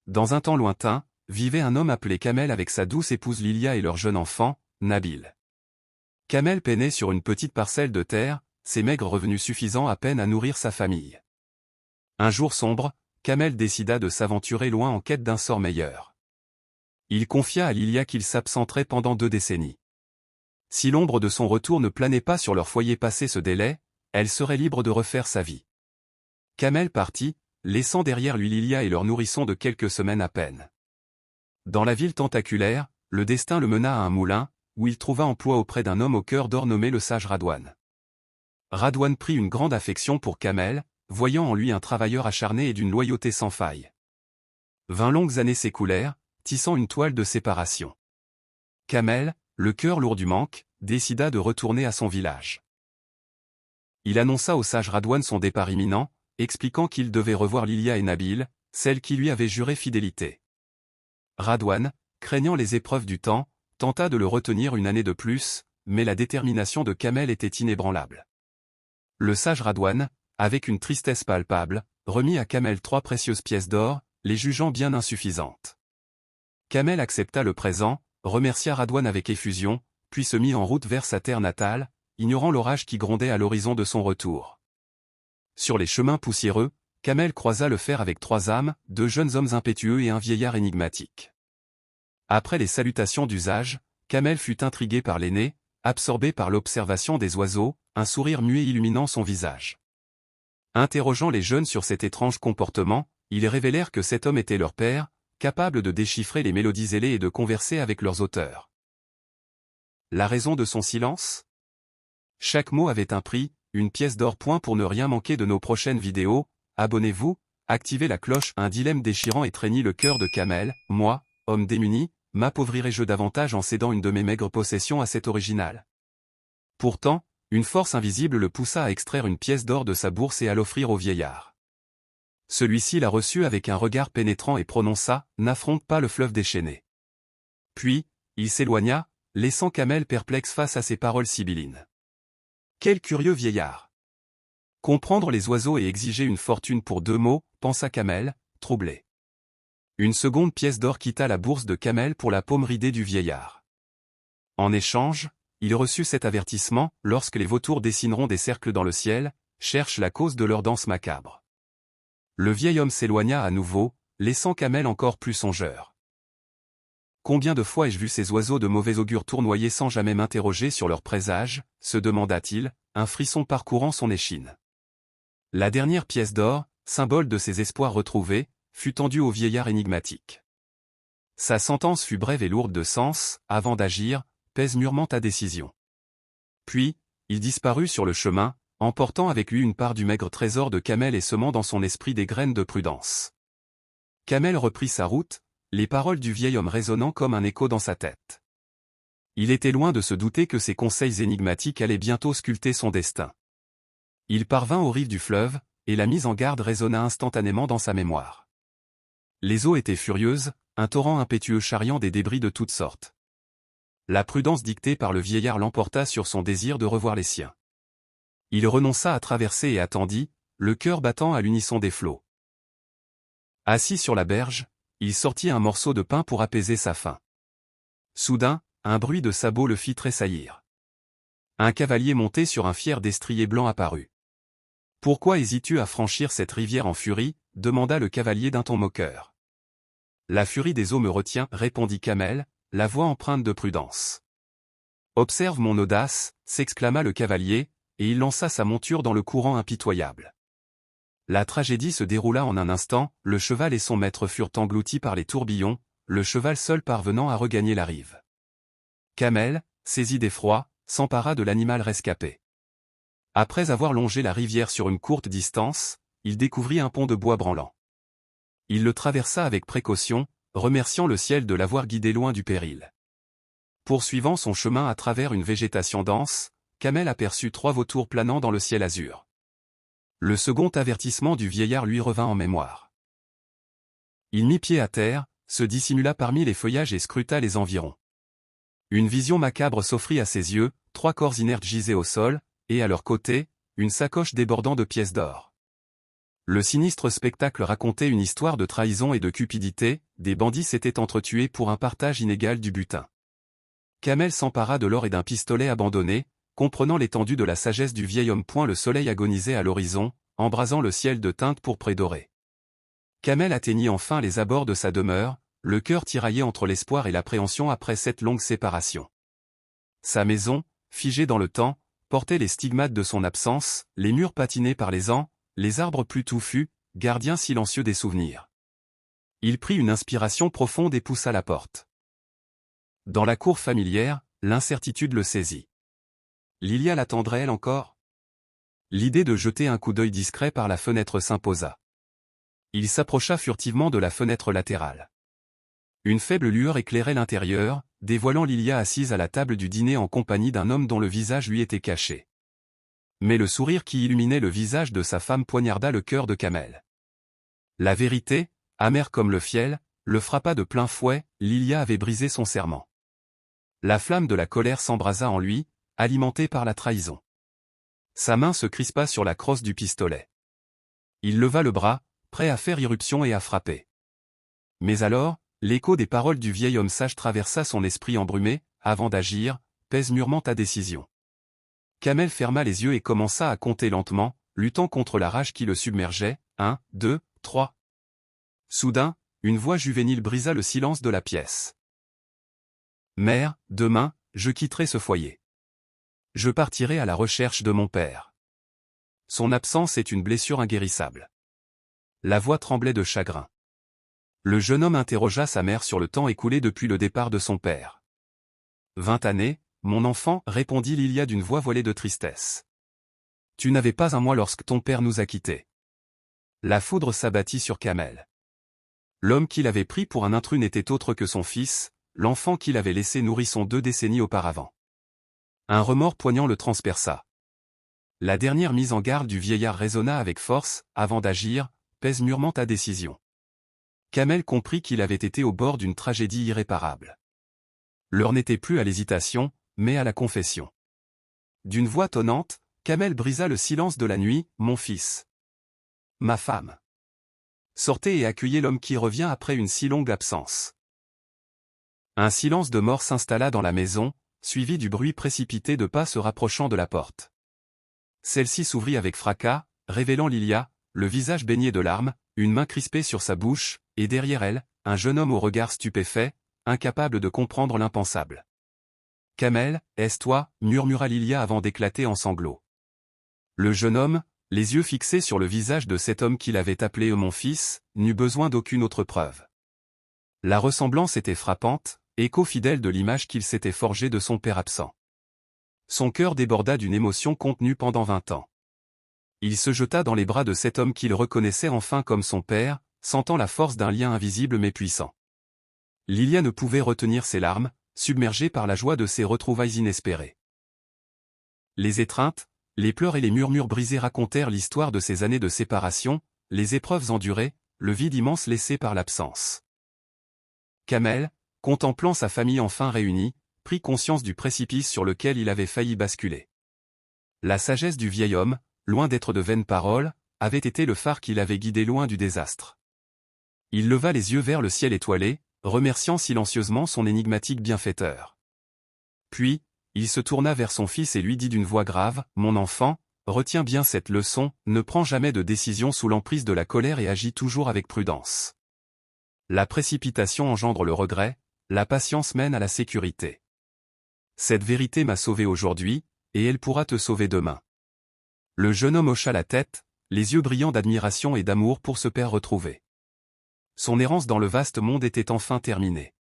dans un temps lointain, vivait un homme appelé Kamel avec sa douce épouse Lilia et leur jeune enfant, Nabil. Kamel peinait sur une petite parcelle de terre, ses maigres revenus suffisant à peine à nourrir sa famille. Un jour sombre, Kamel décida de s'aventurer loin en quête d'un sort meilleur. Il confia à Lilia qu'il s'absenterait pendant 2 décennies. Si l'ombre de son retour ne planait pas sur leur foyer passé ce délai, elle serait libre de refaire sa vie. Kamel partit, laissant derrière lui Lilia et leur nourrisson de quelques semaines à peine. Dans la ville tentaculaire, le destin le mena à un moulin, où il trouva emploi auprès d'un homme au cœur d'or nommé le sage Radouane. Radouane prit une grande affection pour Kamel, voyant en lui un travailleur acharné et d'une loyauté sans faille. 20 longues années s'écoulèrent, tissant une toile de séparation. Kamel, le cœur lourd du manque, décida de retourner à son village. Il annonça au sage Radouane son départ imminent, expliquant qu'il devait revoir Lilia et Nabil, celles qui lui avaient juré fidélité. Radouane, craignant les épreuves du temps, tenta de le retenir une année de plus, mais la détermination de Kamel était inébranlable. Le sage Radouane, avec une tristesse palpable, remit à Kamel 3 précieuses pièces d'or, les jugeant bien insuffisantes. Kamel accepta le présent, remercia Radouane avec effusion, puis se mit en route vers sa terre natale, ignorant l'orage qui grondait à l'horizon de son retour. Sur les chemins poussiéreux, Kamel croisa le fer avec 3 âmes, 2 jeunes hommes impétueux et un vieillard énigmatique. Après les salutations d'usage, Kamel fut intrigué par l'aîné, absorbé par l'observation des oiseaux, un sourire muet illuminant son visage. Interrogeant les jeunes sur cet étrange comportement, ils révélèrent que cet homme était leur père, capable de déchiffrer les mélodies ailées et de converser avec leurs auteurs. La raison de son silence? Chaque mot avait un prix, une pièce d'or. Pour ne rien manquer de nos prochaines vidéos, abonnez-vous, activez la cloche. Un dilemme déchirant étreignit le cœur de Kamel. Moi, homme démuni, m'appauvrirai-je davantage en cédant une de mes maigres possessions à cet original? Pourtant, une force invisible le poussa à extraire une pièce d'or de sa bourse et à l'offrir au vieillard. Celui-ci la reçut avec un regard pénétrant et prononça « N'affronte pas le fleuve déchaîné ». Puis, il s'éloigna, laissant Kamel perplexe face à ces paroles sibyllines. Quel curieux vieillard! Comprendre les oiseaux et exiger une fortune pour 2 mots, pensa Kamel, troublé. Une seconde pièce d'or quitta la bourse de Kamel pour la paume ridée du vieillard. En échange, il reçut cet avertissement, lorsque les vautours dessineront des cercles dans le ciel, cherche la cause de leur danse macabre. Le vieil homme s'éloigna à nouveau, laissant Kamel encore plus songeur. Combien de fois ai-je vu ces oiseaux de mauvais augure tournoyer sans jamais m'interroger sur leurs présages, se demanda-t-il, un frisson parcourant son échine. La dernière pièce d'or, symbole de ses espoirs retrouvés, fut tendue au vieillard énigmatique. Sa sentence fut brève et lourde de sens, avant d'agir, pèse mûrement ta décision. Puis, il disparut sur le chemin, emportant avec lui une part du maigre trésor de Kamel et semant dans son esprit des graines de prudence. Kamel reprit sa route, les paroles du vieil homme résonnant comme un écho dans sa tête. Il était loin de se douter que ses conseils énigmatiques allaient bientôt sculpter son destin. Il parvint aux rives du fleuve, et la mise en garde résonna instantanément dans sa mémoire. Les eaux étaient furieuses, un torrent impétueux charriant des débris de toutes sortes. La prudence dictée par le vieillard l'emporta sur son désir de revoir les siens. Il renonça à traverser et attendit, le cœur battant à l'unisson des flots. Assis sur la berge, il sortit un morceau de pain pour apaiser sa faim. Soudain, un bruit de sabots le fit tressaillir. Un cavalier monté sur un fier destrier blanc apparut. « Pourquoi hésites-tu à franchir cette rivière en furie » demanda le cavalier d'un ton moqueur. « La furie des eaux me retient » répondit Kamel, la voix empreinte de prudence. « Observe mon audace » s'exclama le cavalier, et il lança sa monture dans le courant impitoyable. La tragédie se déroula en un instant, le cheval et son maître furent engloutis par les tourbillons, le cheval seul parvenant à regagner la rive. Kamel, saisi d'effroi, s'empara de l'animal rescapé. Après avoir longé la rivière sur une courte distance, il découvrit un pont de bois branlant. Il le traversa avec précaution, remerciant le ciel de l'avoir guidé loin du péril. Poursuivant son chemin à travers une végétation dense, Kamel aperçut 3 vautours planant dans le ciel azur. Le second avertissement du vieillard lui revint en mémoire. Il mit pied à terre, se dissimula parmi les feuillages et scruta les environs. Une vision macabre s'offrit à ses yeux, 3 corps inertes gisaient au sol, et à leur côté, une sacoche débordant de pièces d'or. Le sinistre spectacle racontait une histoire de trahison et de cupidité, des bandits s'étaient entretués pour un partage inégal du butin. Kamel s'empara de l'or et d'un pistolet abandonné, comprenant l'étendue de la sagesse du vieil homme. Le soleil agonisait à l'horizon, embrasant le ciel de teintes pourprées dorées. Kamel atteignit enfin les abords de sa demeure, le cœur tiraillé entre l'espoir et l'appréhension après cette longue séparation. Sa maison, figée dans le temps, portait les stigmates de son absence, les murs patinés par les ans, les arbres plus touffus, gardiens silencieux des souvenirs. Il prit une inspiration profonde et poussa la porte. Dans la cour familière, l'incertitude le saisit. Lilia l'attendrait-elle encore? L'idée de jeter un coup d'œil discret par la fenêtre s'imposa. Il s'approcha furtivement de la fenêtre latérale. Une faible lueur éclairait l'intérieur, dévoilant Lilia assise à la table du dîner en compagnie d'un homme dont le visage lui était caché. Mais le sourire qui illuminait le visage de sa femme poignarda le cœur de Kamel. La vérité, amère comme le fiel, le frappa de plein fouet. Lilia avait brisé son serment. La flamme de la colère s'embrasa en lui, alimentée par la trahison. Sa main se crispa sur la crosse du pistolet. Il leva le bras, prêt à faire irruption et à frapper. Mais alors, l'écho des paroles du vieil homme sage traversa son esprit embrumé. Avant d'agir, pèse mûrement ta décision. Kamel ferma les yeux et commença à compter lentement, luttant contre la rage qui le submergeait. 1, 2, 3. Soudain, une voix juvénile brisa le silence de la pièce. Mère, demain, je quitterai ce foyer. Je partirai à la recherche de mon père. Son absence est une blessure inguérissable. La voix tremblait de chagrin. Le jeune homme interrogea sa mère sur le temps écoulé depuis le départ de son père. 20 années, mon enfant, répondit Lilia d'une voix voilée de tristesse. Tu n'avais pas un mois lorsque ton père nous a quittés. La foudre s'abattit sur Kamel. L'homme qu'il avait pris pour un intrus n'était autre que son fils, l'enfant qu'il avait laissé nourrisson 2 décennies auparavant. Un remords poignant le transperça. La dernière mise en garde du vieillard résonna avec force. Avant d'agir, pèse mûrement ta décision. Kamel comprit qu'il avait été au bord d'une tragédie irréparable. L'heure n'était plus à l'hésitation, mais à la confession. D'une voix tonnante, Kamel brisa le silence de la nuit. Mon fils. Ma femme. Sortez et accueillez l'homme qui revient après une si longue absence. Un silence de mort s'installa dans la maison, suivi du bruit précipité de pas se rapprochant de la porte. Celle-ci s'ouvrit avec fracas, révélant Lilia, le visage baigné de larmes, une main crispée sur sa bouche, et derrière elle, un jeune homme au regard stupéfait, incapable de comprendre l'impensable. « Kamel, est-ce toi » murmura Lilia avant d'éclater en sanglots. Le jeune homme, les yeux fixés sur le visage de cet homme qu'il avait appelé mon fils, n'eut besoin d'aucune autre preuve. La ressemblance était frappante, écho fidèle de l'image qu'il s'était forgée de son père absent. Son cœur déborda d'une émotion contenue pendant 20 ans. Il se jeta dans les bras de cet homme qu'il reconnaissait enfin comme son père, sentant la force d'un lien invisible mais puissant. Lilia ne pouvait retenir ses larmes, submergée par la joie de ces retrouvailles inespérées. Les étreintes, les pleurs et les murmures brisés racontèrent l'histoire de ces années de séparation, les épreuves endurées, le vide immense laissé par l'absence. Kamel, contemplant sa famille enfin réunie, prit conscience du précipice sur lequel il avait failli basculer. La sagesse du vieil homme, loin d'être de vaines paroles, avait été le phare qui l'avait guidé loin du désastre. Il leva les yeux vers le ciel étoilé, remerciant silencieusement son énigmatique bienfaiteur. Puis, il se tourna vers son fils et lui dit d'une voix grave, « Mon enfant, retiens bien cette leçon, ne prends jamais de décision sous l'emprise de la colère et agis toujours avec prudence. La précipitation engendre le regret, la patience mène à la sécurité. Cette vérité m'a sauvé aujourd'hui, et elle pourra te sauver demain. » Le jeune homme hocha la tête, les yeux brillants d'admiration et d'amour pour ce père retrouvé. Son errance dans le vaste monde était enfin terminée.